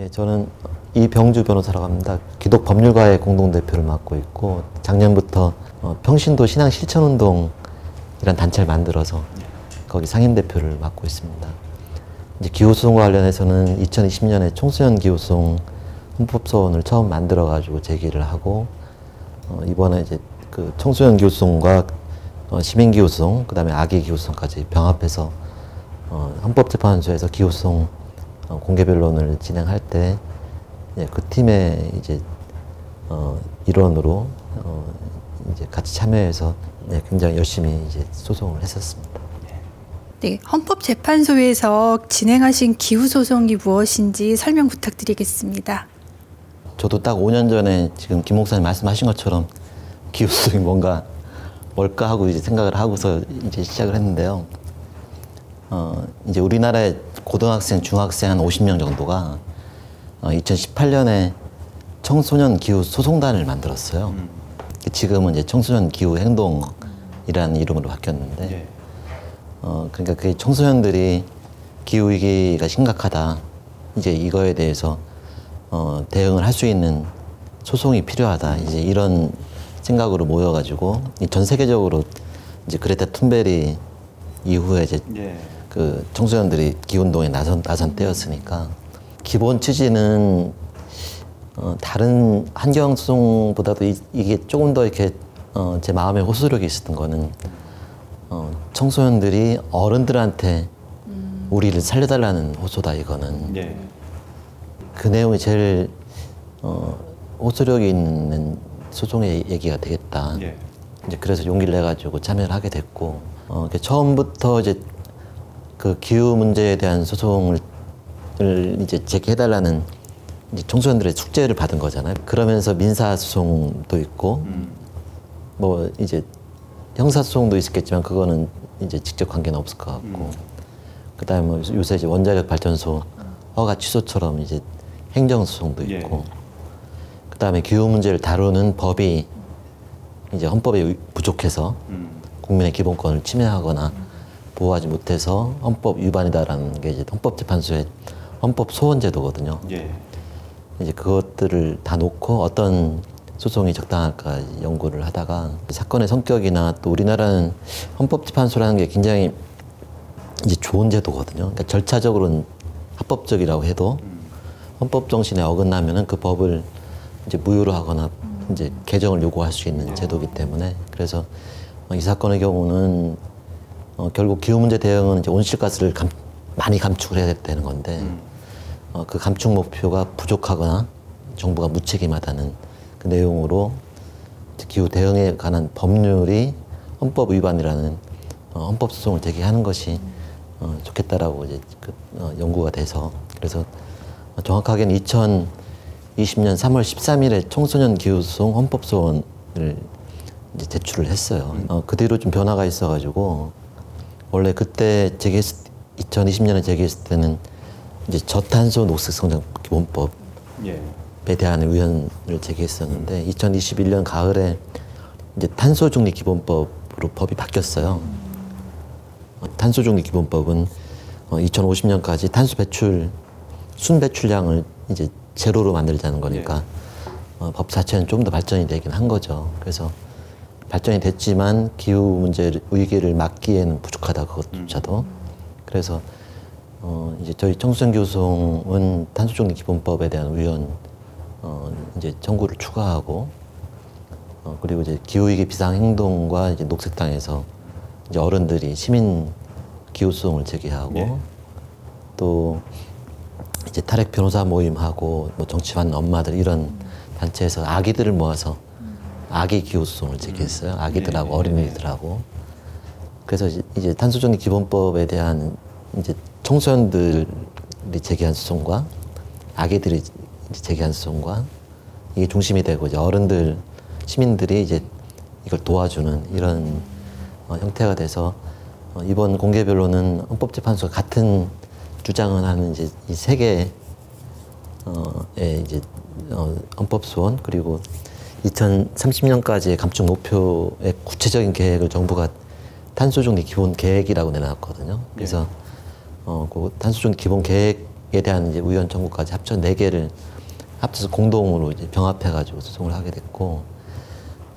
예, 저는 이병주 변호사라고 합니다. 기독법률가의 공동대표를 맡고 있고 작년부터 평신도 신앙실천운동이라는 단체를 만들어서 거기 상임대표를 맡고 있습니다. 이제 기후소송과 관련해서는 2020년에 청소년 기후소송 헌법소원을 처음 만들어가지고 제기를 하고 이번에 이제 그 청소년 기후소송과 시민 기후소송, 그다음에 아기 기후소송까지 병합해서 헌법재판소에서 기후소송 공개 변론을 진행할 때 그 팀의 이제 일원으로 이제 같이 참여해서 굉장히 열심히 이제 소송을 했었습니다. 네, 헌법재판소에서 진행하신 기후소송이 무엇인지 설명 부탁드리겠습니다. 저도 딱 5년 전에 지금 김 목사님 말씀하신 것처럼 기후소송이 뭘까 하고 이제 생각을 하고서 이제 시작을 했는데요. 이제 우리나라의 고등학생, 중학생 한 50명 정도가 2018년에 청소년 기후 소송단을 만들었어요. 지금은 이제 청소년 기후 행동이라는 이름으로 바뀌었는데, 그러니까 그 청소년들이 기후 위기가 심각하다. 이제 이거에 대해서 대응을 할 수 있는 소송이 필요하다. 이제 이런 생각으로 모여가지고 전 세계적으로 이제 그레타 툰베리 이후에 이제 그 청소년들이 기후운동에 나선 때였으니까 기본 취지는 다른 환경소송보다도 이게 조금 더 이렇게 제 마음에 호소력이 있었던 거는 청소년들이 어른들한테 우리를 살려달라는 호소다 이거는. 그 내용이 제일 호소력이 있는 소송의 얘기가 되겠다. 이제 그래서 용기를 내가지고 참여를 하게 됐고 처음부터 이제 그 기후 문제에 대한 소송을 이제 제기해달라는 이제 청소년들의 숙제를 받은 거잖아요. 그러면서 민사 소송도 있고 뭐 이제 형사 소송도 있었겠지만 그거는 이제 직접 관계는 없을 것 같고 그다음에 뭐 요새 이제 원자력 발전소 허가 취소처럼 이제 행정 소송도 있고 그다음에 기후 문제를 다루는 법이 이제 헌법에 부족해서 국민의 기본권을 침해하거나 보호하지 못해서 헌법 위반이다라는 게 이제 헌법재판소의 헌법 소원 제도거든요. 이제 그것들을 다 놓고 어떤 소송이 적당할까 연구를 하다가 사건의 성격이나 또 우리나라는 헌법재판소라는 게 굉장히 이제 좋은 제도거든요. 그러니까 절차적으로는 합법적이라고 해도 헌법 정신에 어긋나면은 그 법을 이제 무효로 하거나 이제 개정을 요구할 수 있는 제도이기 때문에 그래서 이 사건의 경우는 결국 기후 문제 대응은 이제 온실가스를 많이 감축을 해야 되는 건데 그 감축 목표가 부족하거나 정부가 무책임하다는 그 내용으로 기후 대응에 관한 법률이 헌법 위반이라는 헌법 소송을 제기하는 것이 좋겠다라고 이제 연구가 돼서 그래서 정확하게는 2020년 3월 13일에 청소년 기후소송 헌법소원을 이제 제출을 했어요. 그 뒤로 좀 변화가 있어가지고 원래 그때 2020년에 제기했을 때는 이제 저탄소 녹색성장 기본법에 대한 의견을 제기했었는데 2021년 가을에 이제 탄소중립 기본법으로 법이 바뀌었어요. 탄소중립 기본법은 2050년까지 탄소 배출 순배출량을 이제 제로로 만들자는 거니까 법 자체는 좀 더 발전이 되긴 한 거죠. 그래서 발전이 됐지만 기후 문제 위기를 막기에는 부족하다 그것조차도. 그래서 이제 저희 청소년 기후소송은 탄소중립 기본법에 대한 위헌 이제 청구를 추가하고 그리고 이제 기후 위기 비상 행동과 이제 녹색당에서 이제 어른들이 시민 기후소송을 제기하고 또 이제 탈핵 변호사 모임하고 뭐 정치반 엄마들 이런 단체에서 아기들을 모아서 아기 기후소송을 제기했어요. 아기들하고 어린이들하고. 그래서 이제 탄소중립 기본법에 대한 이제 청소년들이 제기한 소송과 아기들이 이제 제기한 소송과 이게 중심이 되고 이제 어른들 시민들이 이제 이걸 도와주는 이런 형태가 돼서 이번 공개 변론은 헌법재판소가 같은 주장을 하는 이제 이 세 개의 이제 헌법소원 그리고 2030년까지의 감축 목표의 구체적인 계획을 정부가 탄소중립 기본 계획이라고 내놨거든요. 그래서 그 탄소중립 기본 계획에 대한 이제 우연 청구까지 합쳐 4개를 합쳐서 공동으로 이제 병합해가지고 소송을 하게 됐고,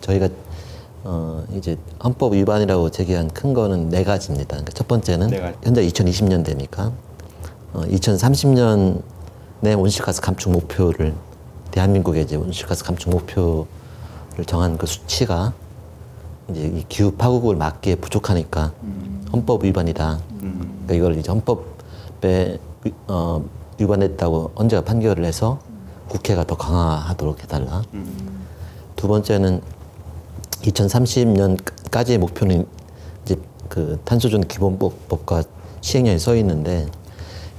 저희가 이제 헌법 위반이라고 제기한 큰 거는 4가지입니다. 그러니까 첫 번째는 현재 2020년대니까 2030년에 온실가스 감축 목표를, 대한민국의 이제 온실가스 감축 목표를 정한 그 수치가 이제 이 기후 파국을 막기에 부족하니까 헌법 위반이다. 그러니까 이걸 이제 헌법에 위반했다고 언제가 판결을 해서 국회가 더 강화하도록 해달라. 두 번째는 2030년까지의 목표는 이제 그 탄소중 기본법과 시행령에 써 있는데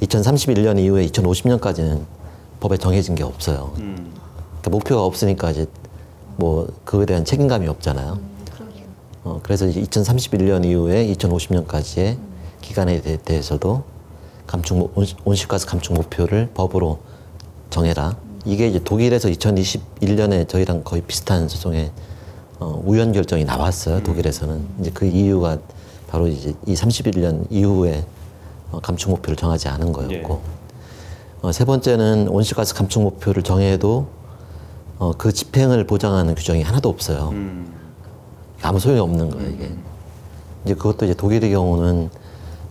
2031년 이후에 2050년까지는 법에 정해진 게 없어요. 그러니까 목표가 없으니까 이제 뭐 그거에 대한 책임감이 없잖아요. 그래서 이제 2031년 이후에 2050년까지의 기간에 대해서도 온실가스 감축 목표를 법으로 정해라. 이게 이제 독일에서 2021년에 저희랑 거의 비슷한 소송에 우연 결정이 나왔어요. 독일에서는. 이제 그 이유가 바로 이제 이 31년 이후에 감축 목표를 정하지 않은 거였고, 세 번째는 온실가스 감축 목표를 정해도 그 집행을 보장하는 규정이 하나도 없어요. 아무 소용이 없는 거예요, 이게. 이제 그것도 이제 독일의 경우는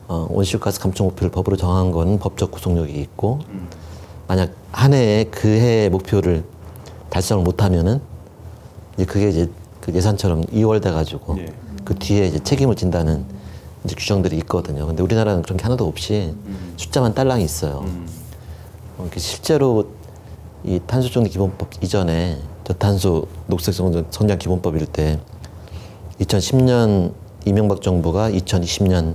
온실가스 감축 목표를 법으로 정한 건 법적 구속력이 있고, 만약 한 해에 그 해의 목표를 달성을 못하면은 이제 그게 이제 그 예산처럼 이월돼 가지고 그 뒤에 이제 책임을 진다는 이제 규정들이 있거든요. 근데 우리나라는 그런 게 하나도 없이 숫자만 딸랑이 있어요. 실제로 이 탄소중립 기본법 이전에 저탄소 녹색 성장 기본법일 때 2010년 이명박 정부가 2020년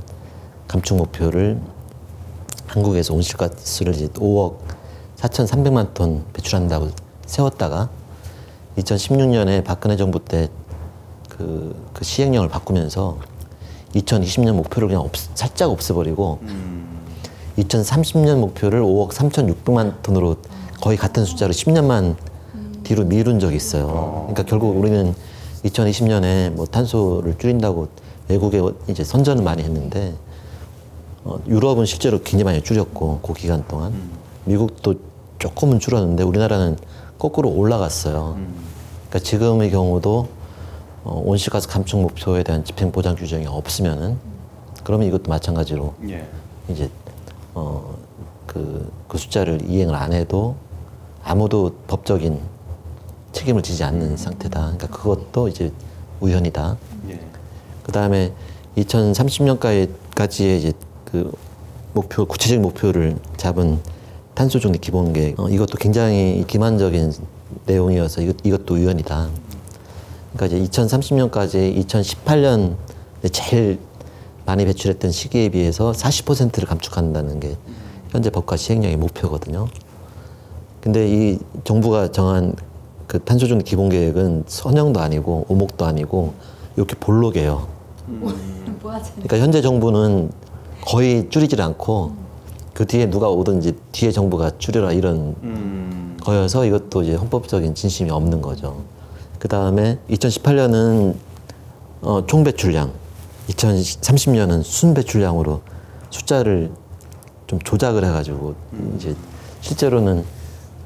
감축 목표를 한국에서 온실가스를 이제 5억 4,300만 톤 배출한다고 세웠다가 2016년에 박근혜 정부 때 그 시행령을 바꾸면서 2020년 목표를 그냥 살짝 없애버리고 2030년 목표를 5억 3,600만 톤으로 거의 같은 숫자로 10년만 뒤로 미룬 적이 있어요. 그러니까 결국 우리는 2020년에 뭐 탄소를 줄인다고 외국에 이제 선전을 많이 했는데 유럽은 실제로 굉장히 많이 줄였고 그 기간 동안 미국도 조금은 줄었는데 우리나라는 거꾸로 올라갔어요. 그러니까 지금의 경우도 온실가스 감축 목표에 대한 집행 보장 규정이 없으면은 그러면 이것도 마찬가지로 이제 그 숫자를 이행을 안 해도 아무도 법적인 책임을 지지 않는 상태다. 그러니까 그것도 이제 우연이다. 그 다음에 2030년까지의 이제 그 목표, 구체적인 목표를 잡은 탄소중립 기본계획, 이것도 굉장히 기만적인 내용이어서 이것도 우연이다. 그러니까 이제 2030년까지 2018년 제일 많이 배출했던 시기에 비해서 40%를 감축한다는 게 현재 법과 시행령의 목표거든요. 근데 이 정부가 정한 그 탄소중립 기본계획은 선형도 아니고 오목도 아니고 이렇게 볼록해요. 그러니까 현재 정부는 거의 줄이질 않고 그 뒤에 누가 오든지 뒤에 정부가 줄여라 이런 거여서 이것도 이제 헌법적인 진심이 없는 거죠. 그 다음에 2018년은 총 배출량, 2030년은 순 배출량으로 숫자를 좀 조작을 해가지고 이제 실제로는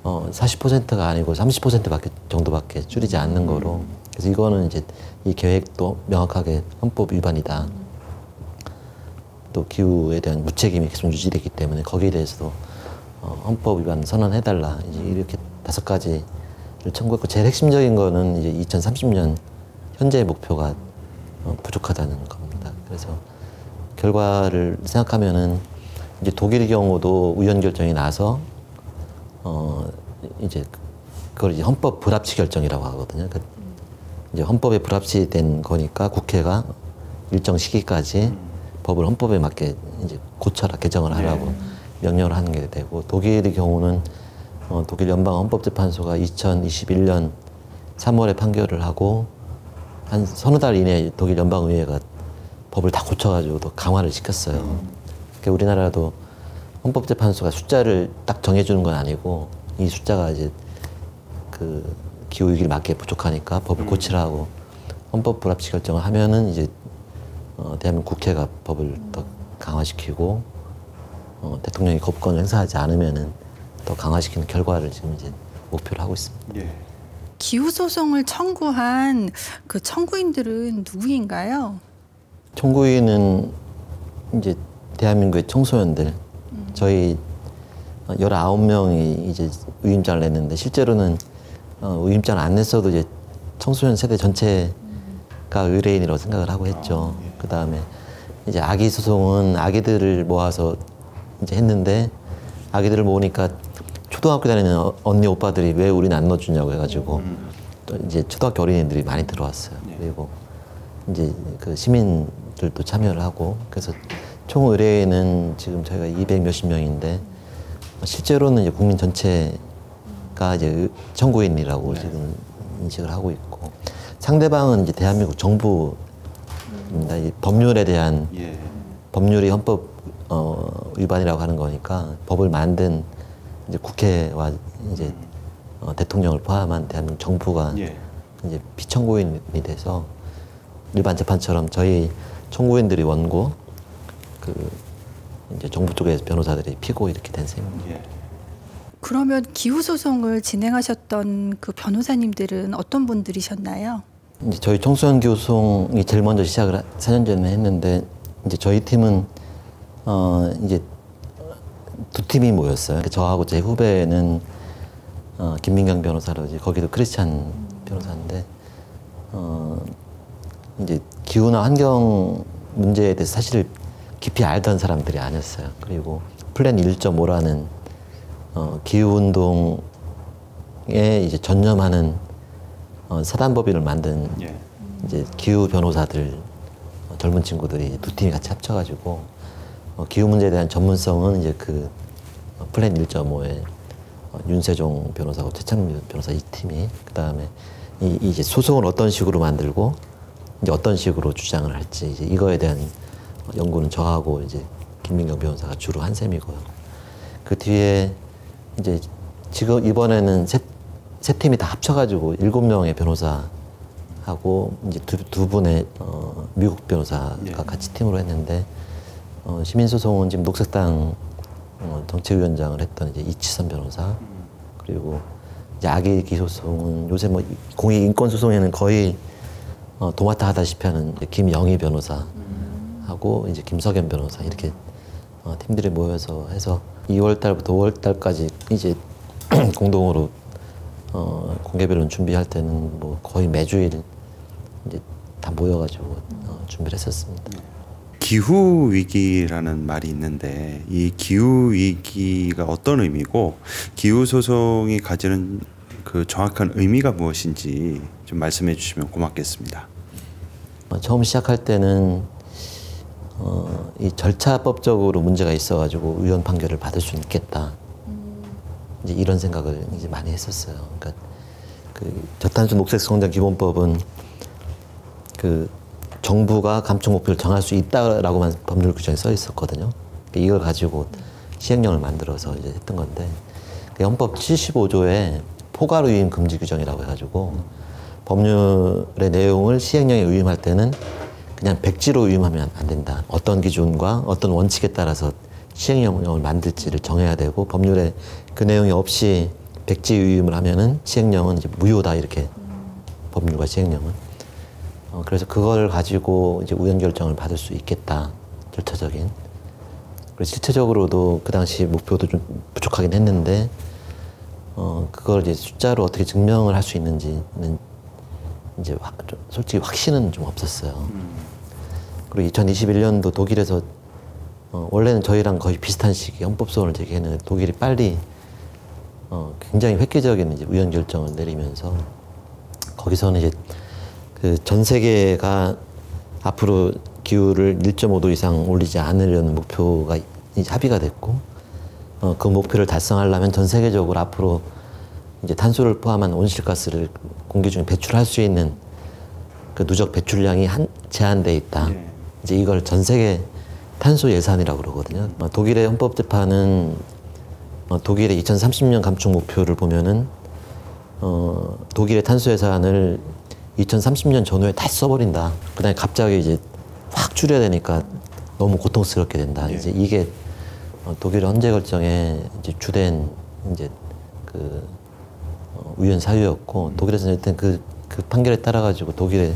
40%가 아니고 30% 정도밖에 줄이지 않는 거로. 그래서 이거는 이제 이 계획도 명확하게 헌법 위반이다. 또 기후에 대한 무책임이 계속 유지되기 때문에 거기에 대해서도 헌법 위반 선언해달라. 이제 이렇게 5가지를 청구했고 제일 핵심적인 거는 이제 2030년 현재의 목표가 부족하다는 겁니다. 그래서 결과를 생각하면은 이제 독일의 경우도 우연 결정이 나서 이제 그걸 이제 헌법 불합치 결정이라고 하거든요. 이제 헌법에 불합치된 거니까 국회가 일정 시기까지 법을 헌법에 맞게 이제 고쳐라, 개정을 하라고 명령을 하는 게 되고, 독일의 경우는 독일 연방헌법재판소가 2021년 3월에 판결을 하고 한 서너 달 이내에 독일 연방의회가 법을 다 고쳐가지고 더 강화를 시켰어요. 그러니까 우리나라도 헌법재판소가 숫자를 딱 정해주는 건 아니고 이 숫자가 이제 그 기후위기를 맞게 부족하니까 법을 고치라고 헌법 불합치 결정을 하면은 이제 대한민국 국회가 법을 더 강화시키고 대통령이 거부권을 행사하지 않으면은 더 강화시키는 결과를 지금 이제 목표로 하고 있습니다. 예. 기후 소송을 청구한 그 청구인들은 누구인가요? 청구인은 이제 대한민국의 청소년들, 저희 19명이 이제 위임장을 냈는데 실제로는 위임장을 안 냈어도 이제 청소년 세대 전체가 의뢰인이라고 생각을 하고 했죠. 그 다음에 이제 아기 소송은 아기들을 모아서 이제 했는데 아기들을 모으니까 초등학교 다니는 언니 오빠들이 왜 우리는 안 넣어주냐고 해가지고 또 이제 초등학교 어린이들이 많이 들어왔어요. 그리고 이제 그 시민들도 참여를 하고 그래서 총 의뢰인은 지금 저희가 200 몇십 명인데 실제로는 이제 국민 전체가 이제 청구인이라고 지금 인식을 하고 있고 상대방은 이제 대한민국 정부입니다. 이 법률에 대한 법률이 헌법 위반이라고 하는 거니까 법을 만든 이제 국회와 이제 대통령을 포함한 대한민국 정부가 이제 피청구인이 돼서 일반 재판처럼 저희 청구인들이 원고 그 이제 정부 쪽에서 변호사들이 피고 이렇게 된 셈입니다. 그러면 기후 소송을 진행하셨던 그 변호사님들은 어떤 분들이셨나요? 이제 저희 청소년 기후 소송이 제일 먼저 시작을 4년 전에 했는데 이제 저희 팀은 이제 두 팀이 모였어요. 저하고 제 후배는 김민경 변호사로 이제 거기도 크리스찬 변호사인데 이제 기후나 환경 문제에 대해서 사실 깊이 알던 사람들이 아니었어요. 그리고 플랜 1.5라는 기후 운동에 이제 전념하는 사단법인을 만든 이제 기후 변호사들 젊은 친구들이 두 팀이 같이 합쳐가지고 기후 문제에 대한 전문성은 이제 그 플랜 1.5에 윤세종 변호사하고 최창민 변호사 이 팀이 그다음에 이제 소송을 어떤 식으로 만들고 이제 어떤 식으로 주장을 할지 이제 이거에 대한 연구는 저하고 이제 김민경 변호사가 주로 한 셈이고요. 그 뒤에 이제 지금 이번에는 세 팀이 다 합쳐가지고 7명의 변호사하고 이제 두 분의 미국 변호사가 같이 팀으로 했는데 시민소송은 지금 녹색당 정책위원장을 했던 이제 이치선 변호사 그리고 이제 아기 기소소송은 요새 뭐 공익 인권 소송에는 거의 도맡아 하다시피 하는 김영희 변호사하고 이제 김석연 변호사 이렇게 팀들이 모여서 해서 2월 달부터 5월 달까지 이제 공동으로 공개변론 준비할 때는 뭐 거의 매주일 이제 다 모여가지고 준비를 했었습니다. 기후 위기라는 말이 있는데 이 기후 위기가 어떤 의미고 기후 소송이 가지는 그 정확한 의미가 무엇인지 좀 말씀해 주시면 고맙겠습니다. 처음 시작할 때는 이 절차법적으로 문제가 있어가지고 위헌 판결을 받을 수 있겠다. 이제 이런 생각을 이제 많이 했었어요. 그러니까 그 저탄소 녹색 성장 기본법은 그 정부가 감축 목표를 정할 수 있다라고만 법률 규정에 써 있었거든요. 이걸 가지고 시행령을 만들어서 이제 했던 건데 헌법 75조에 포괄 위임 금지 규정이라고 해가지고 법률의 내용을 시행령에 위임할 때는 그냥 백지로 위임하면 안 된다. 어떤 기준과 어떤 원칙에 따라서 시행령을 만들지를 정해야 되고 법률에 그 내용이 없이 백지 위임을 하면은 시행령은 이제 무효다 이렇게 법률과 시행령은. 그래서 그걸 가지고 이제 우연 결정을 받을 수 있겠다 절차적인. 그리고 실체적으로도 그 당시 목표도 좀 부족하긴 했는데 그걸 이제 숫자로 어떻게 증명을 할 수 있는지는 이제 솔직히 확신은 좀 없었어요. 그리고 2021년도 독일에서 원래는 저희랑 거의 비슷한 시기에 헌법소원을 제기했는데 독일이 빨리 굉장히 획기적인 이제 우연 결정을 내리면서 거기서는 이제 그 전 세계가 앞으로 기후를 1.5도 이상 올리지 않으려는 목표가 이제 합의가 됐고 그 목표를 달성하려면 전 세계적으로 앞으로 이제 탄소를 포함한 온실가스를 공기 중에 배출할 수 있는 그 누적 배출량이 제한돼 있다. 이제 이걸 전 세계 탄소 예산이라고 그러거든요. 독일의 헌법재판은 독일의 2030년 감축 목표를 보면은 독일의 탄소 예산을 2030년 전후에 다 써버린다. 그다음에 갑자기 이제 확 줄여야 되니까 너무 고통스럽게 된다. 이제 이게 독일 헌재 결정에 이제 주된 이제 그 우연 사유였고 독일에서는 일단 그 판결에 따라 가지고 독일의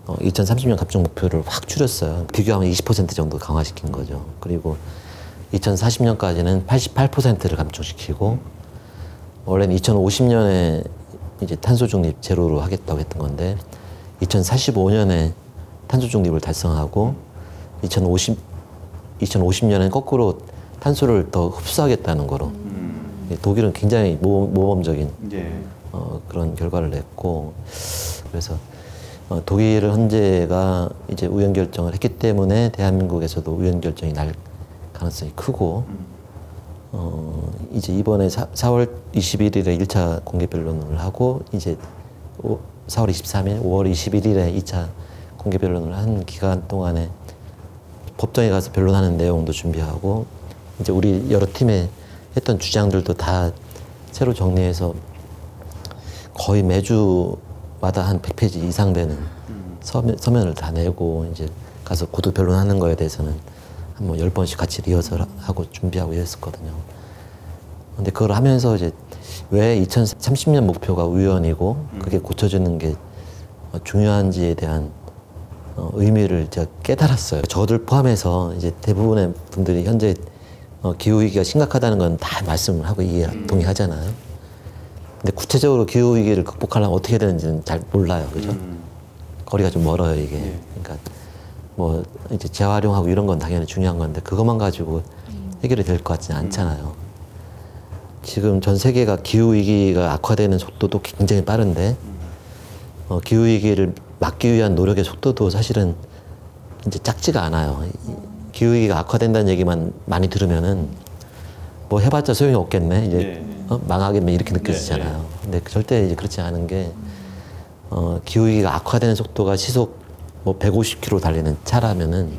2030년 감축 목표를 확 줄였어요. 비교하면 20% 정도 강화시킨 거죠. 그리고 2040년까지는 88%를 감축시키고 원래는 2050년에 이제 탄소 중립 제로로 하겠다고 했던 건데 2045년에 탄소 중립을 달성하고 2050년엔 거꾸로 탄소를 더 흡수하겠다는 거로 독일은 굉장히 모범적인 그런 결과를 냈고 그래서 독일 헌재가 이제 우연 결정을 했기 때문에 대한민국에서도 우연 결정이 날 가능성이 크고 이제 이번에 4월 21일에 1차 공개 변론을 하고 이제 4월 23일, 5월 21일에 2차 공개 변론을 한 기간 동안에 법정에 가서 변론하는 내용도 준비하고 이제 우리 여러 팀에 했던 주장들도 다 새로 정리해서 거의 매주마다 한 100페이지 이상 되는 서면을 다 내고 이제 가서 구두 변론하는 거에 대해서는 한 뭐 10번씩 같이 리허설하고 준비하고 이랬었거든요. 근데 그걸 하면서 이제 왜 2030년 목표가 우연이고 그게 고쳐지는 게 중요한지에 대한 의미를 제가 깨달았어요. 저들 포함해서 이제 대부분의 분들이 현재 기후위기가 심각하다는 건 다 말씀을 하고 동의하잖아요. 근데 구체적으로 기후위기를 극복하려면 어떻게 되는지는 잘 몰라요. 그죠? 거리가 좀 멀어요, 이게. 그러니까 뭐 이제 재활용하고 이런 건 당연히 중요한 건데 그것만 가지고 해결이 될 것 같지는 않잖아요. 지금 전 세계가 기후위기가 악화되는 속도도 굉장히 빠른데 기후위기를 막기 위한 노력의 속도도 사실은 이제 작지가 않아요. 기후위기가 악화된다는 얘기만 많이 들으면은 뭐 해봤자 소용이 없겠네. 이제 망하겠네 이렇게 느껴지잖아요. 근데 절대 이제 그렇지 않은 게 기후위기가 악화되는 속도가 시속 뭐 150km 달리는 차라면은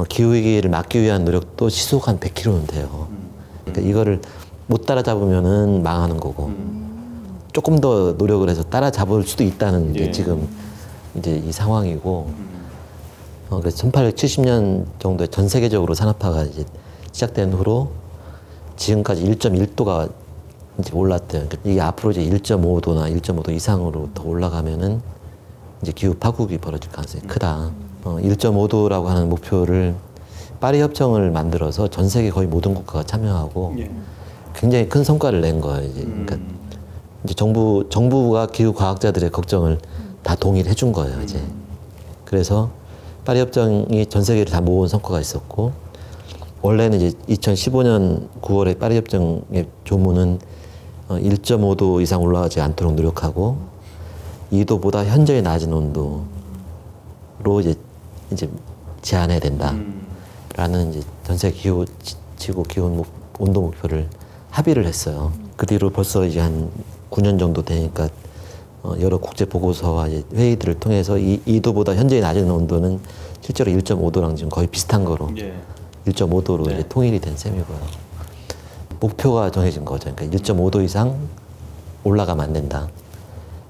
기후위기를 막기 위한 노력도 시속 한 100km는 돼요. 그러니까 이거를 못 따라잡으면은 망하는 거고 조금 더 노력을 해서 따라잡을 수도 있다는 게 지금 이제 이 상황이고 그래서 1870년 정도에 전 세계적으로 산업화가 이제 시작된 후로 지금까지 1.1도가 이제 올랐대요. 그러니까 이게 앞으로 이제 1.5도나 1.5도 이상으로 더 올라가면은 이제 기후 파국이 벌어질 가능성이 크다. 1.5도라고 하는 목표를 파리 협정을 만들어서 전 세계 거의 모든 국가가 참여하고 굉장히 큰 성과를 낸 거예요. 이제 그러니까 이제 정부가 기후 과학자들의 걱정을 다 동의를 해준 거예요. 이제 그래서 파리 협정이 전 세계를 다 모은 성과가 있었고 원래는 이제 2015년 9월에 파리 협정의 조문은 1.5도 이상 올라가지 않도록 노력하고 2도보다 현저히 낮은 온도로 이제 제한해야 된다라는 이제 전 세계 지구 기온 온도 목표를 합의를 했어요. 그 뒤로 벌써 이제 한 9년 정도 되니까 여러 국제 보고서와 이제 회의들을 통해서 2도보다 현저히 낮은 온도는 실제로 1.5도랑 지금 거의 비슷한 거로 1.5도로 이제 통일이 된 셈이고요. 목표가 정해진 거죠. 그러니까 1.5도 이상 올라가면 안 된다.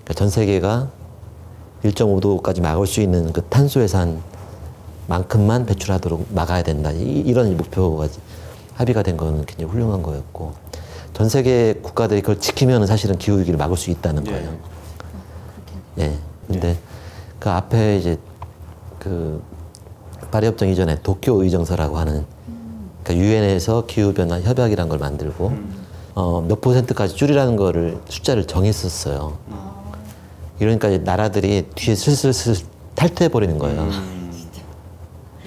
그러니까 전 세계가 1.5도까지 막을 수 있는 그 탄소 해산만큼만 배출하도록 막아야 된다. 이런 목표가 합의가 된 거는 굉장히 훌륭한 거였고 전 세계 국가들이 그걸 지키면 사실은 기후 위기를 막을 수 있다는 거예요. 예. 근데 그 앞에 이제 그 파리 협정 이전에 도쿄 의정서라고 하는 그러니까 유엔에서 기후 변화 협약이란 걸 만들고 몇 %까지 줄이라는 거를 숫자를 정했었어요. 이러니까 이제 나라들이 뒤에 슬슬 탈퇴해 버리는 거예요.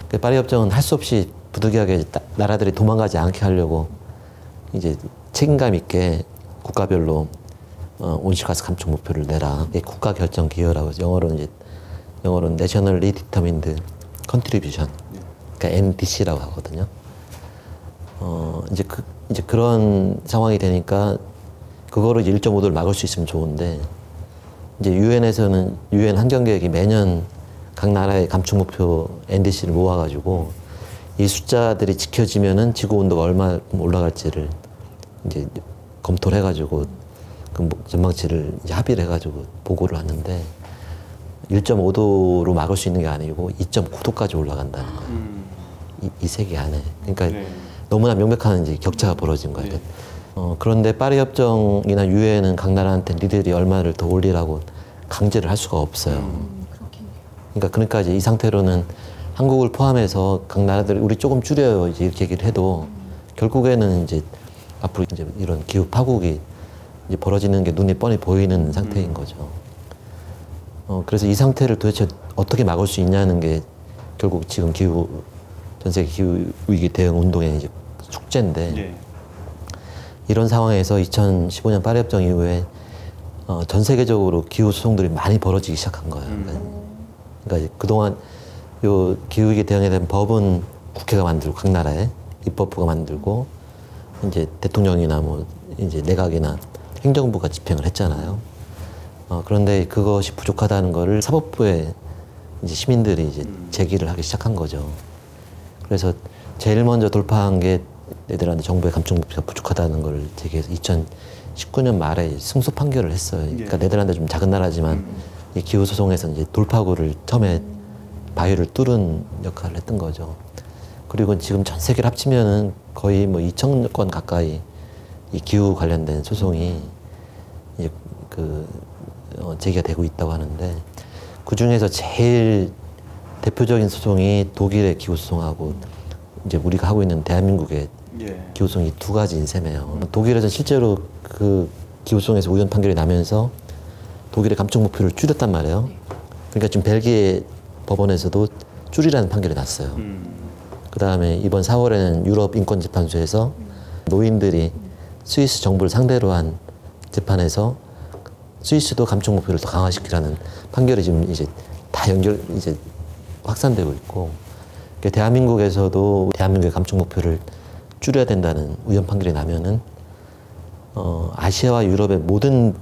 그 파리 협정은 할 수 없이 부득이하게 나라들이 도망가지 않게 하려고 이제 책임감 있게 국가별로 온실가스 감축 목표를 내라. 국가 결정 기여라고 영어로는 Nationally Determined Contribution, 그러니까 NDC라고 하거든요. 이제 그런 상황이 되니까 그거를 1.5도를 막을 수 있으면 좋은데 이제 유엔에서는 유엔 환경계획이 매년 각 나라의 감축 목표 NDC를 모아가지고 이 숫자들이 지켜지면은 지구 온도가 얼마 올라갈지를 이제 검토를 해가지고 그 전망치를 이제 합의를 해가지고 보고를 하는데 1.5도로 막을 수 있는 게 아니고 2.9도까지 올라간다는 거예요. 이 세기 안에. 그러니까 너무나 명백한 이제 격차가 벌어진 거예요. 그런데 파리 협정이나 유엔은 각 나라한테 니들이 얼마를 더 올리라고 강제를 할 수가 없어요. 그러니까 이제 이 상태로는 한국을 포함해서 각 나라들이 우리 조금 줄여요 이제 이렇게 얘기를 해도 결국에는 이제 앞으로 이제 이런 기후 파국이 이제 벌어지는 게 눈에 뻔히 보이는 상태인 거죠. 그래서 이 상태를 도대체 어떻게 막을 수 있냐는 게 결국 지금 전 세계 기후 위기 대응 운동의 이제 숙제인데 이런 상황에서 2015년 파리 협정 이후에 전 세계적으로 기후 소송들이 많이 벌어지기 시작한 거예요. 그러니까 이제 그동안 요 기후 위기 대응에 대한 법은 국회가 만들고 각 나라에 입법부가 만들고 이제 대통령이나 뭐 이제 내각이나 행정부가 집행을 했잖아요. 그런데 그것이 부족하다는 거를 사법부에 이제 시민들이 이제 제기를 하기 시작한 거죠. 그래서 제일 먼저 돌파한 게 네덜란드 정부의 감축 목표가 부족하다는 걸 제기해서 2019년 말에 승소 판결을 했어요. 그러니까 네덜란드 좀 작은 나라지만 이 기후 소송에서 이제 돌파구를 처음에 바위를 뚫은 역할을 했던 거죠. 그리고 지금 전 세계를 합치면은 거의 뭐 2,000건 가까이 이 기후 관련된 소송이 이제 제기가 되고 있다고 하는데 그 중에서 제일 대표적인 소송이 독일의 기후 소송하고 이제 우리가 하고 있는 대한민국의 기후 소송이 두 가지인 셈이에요. 독일에서 실제로 그 기후 소송에서 우연 판결이 나면서 독일의 감축 목표를 줄였단 말이에요. 그러니까 지금 벨기에 법원에서도 줄이라는 판결이 났어요. 그 다음에 이번 4월에는 유럽 인권재판소에서 노인들이 스위스 정부를 상대로 한 재판에서 스위스도 감축 목표를 더 강화시키라는 판결이 지금 이제 다 이제 확산되고 있고, 그러니까 대한민국에서도 대한민국의 감축 목표를 줄여야 된다는 우연 판결이 나면은 아시아와 유럽의 모든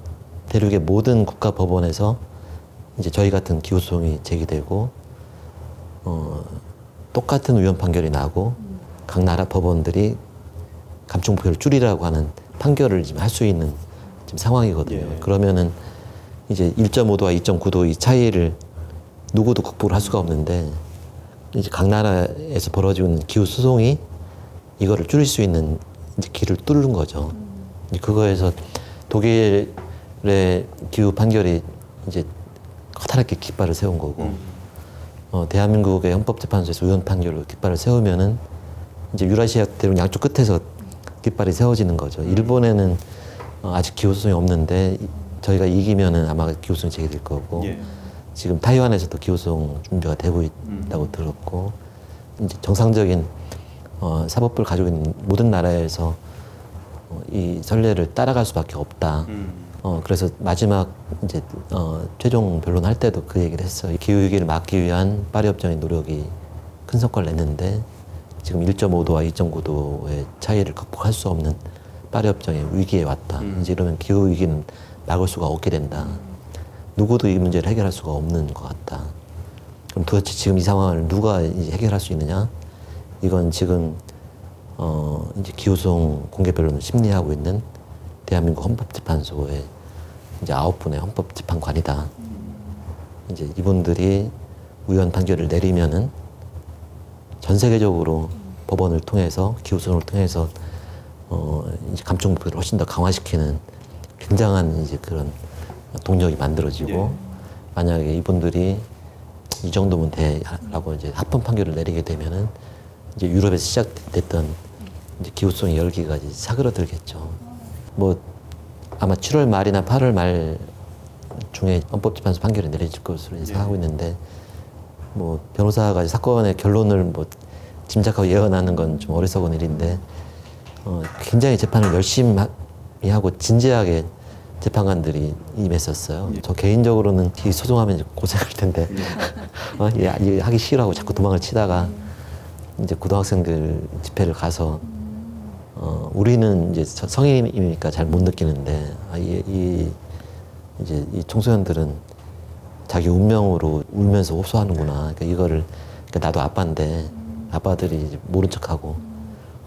대륙의 모든 국가 법원에서 이제 저희 같은 기후 소송이 제기되고 똑같은 우연 판결이 나고 각 나라 법원들이 감축 목표를 줄이라고 하는 판결을 지금 할 수 있는 지금 상황이거든요. 그러면은 이제 1.5도와 2.9도 이 차이를 누구도 극복을 할 수가 없는데 이제 각 나라에서 벌어지는 기후 소송이 이거를 줄일 수 있는 이제 길을 뚫는 거죠. 이제 그거에서 독일의 기후 판결이 이제 커다랗게 깃발을 세운 거고, 대한민국의 헌법재판소에서 우연 판결로 깃발을 세우면은 이제 유라시아 대륙 양쪽 끝에서 깃발이 세워지는 거죠. 일본에는 아직 기후 소송이 없는데 저희가 이기면은 아마 기후 소송이 제기될 거고, 지금 타이완에서도 기후 소송 준비가 되고 있다고 들었고, 이제 정상적인 사법부를 가지고 있는 모든 나라에서 이 선례를 따라갈 수밖에 없다. 그래서 마지막 이제 최종 변론할 때도 그 얘기를 했어요. 기후 위기를 막기 위한 파리 협정의 노력이 큰 성과를 냈는데 지금 1.5도와 2.9도의 차이를 극복할 수 없는 파리 협정의 위기에 왔다. 이제 이러면 기후 위기는 막을 수가 없게 된다. 누구도 이 문제를 해결할 수가 없는 것 같다. 그럼 도대체 지금 이 상황을 누가 이제 해결할 수 있느냐? 이건 지금 이제 기후소송 공개 변론을 심리하고 있는 대한민국 헌법재판소의 이제 9분의 헌법재판관이다. 이제 이분들이 우연 판결을 내리면은 전 세계적으로 법원을 통해서 기후소송을 통해서 이제 감축 목표를 훨씬 더 강화시키는 굉장한 이제 그런 동력이 만들어지고, 만약에 이분들이 이 정도면 돼라고 이제 합헌 판결을 내리게 되면은 이제 유럽에서 시작됐던 이제 기후소송의 열기가 이제 사그러들겠죠. 뭐 아마 7월 말이나 8월 말 중에 헌법재판소 판결이 내려질 것으로 예상하고 있는데, 뭐 변호사가 이제 사건의 결론을 뭐 짐작하고 예언하는 건 좀 어리석은 일인데, 굉장히 재판을 열심히 하고 진지하게 재판관들이 임했었어요. 저 개인적으로는 이 소송하면 고생할 텐데 하기 싫어하고 자꾸 도망을 치다가 이제 고등학생들 집회를 가서 우리는 이제 성인이니까 잘 못 느끼는데 이제 이 청소년들은 자기 운명으로 울면서 호소하는구나. 그러니까 이거를 그러니까 나도 아빠인데 아빠들이 이제 모른 척하고,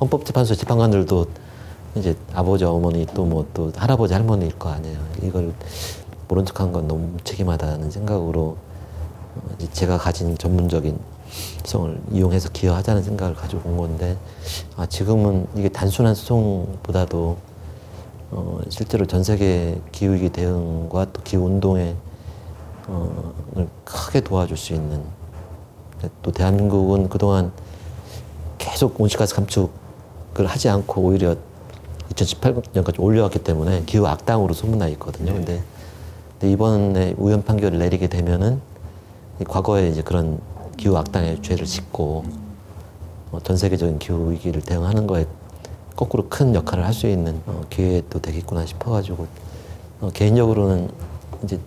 헌법재판소 재판관들도 이제 아버지 어머니 또 뭐 또 할아버지 할머니일 거 아니에요. 이걸 모른 척한 건 너무 무책임하다는 생각으로 이제 제가 가진 전문적인 소송을 이용해서 기여하자는 생각을 가지고 온 건데 지금은 이게 단순한 소송보다도 실제로 전 세계 기후위기 대응과 또 기후운동에 크게 도와줄 수 있는, 또 대한민국은 그동안 계속 온실가스 감축을 하지 않고 오히려 2018년까지 올려왔기 때문에 기후 악당으로 소문나 있거든요. 근데 이번에 우연 판결을 내리게 되면은 과거에 이제 그런 기후 악당의 죄를 짓고 전 세계적인 기후 위기를 대응하는 거에 거꾸로 큰 역할을 할 수 있는 기회도 되겠구나 싶어가지고 개인적으로는 이제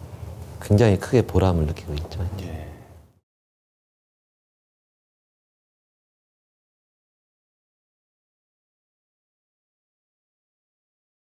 굉장히 크게 보람을 느끼고 있죠. 예.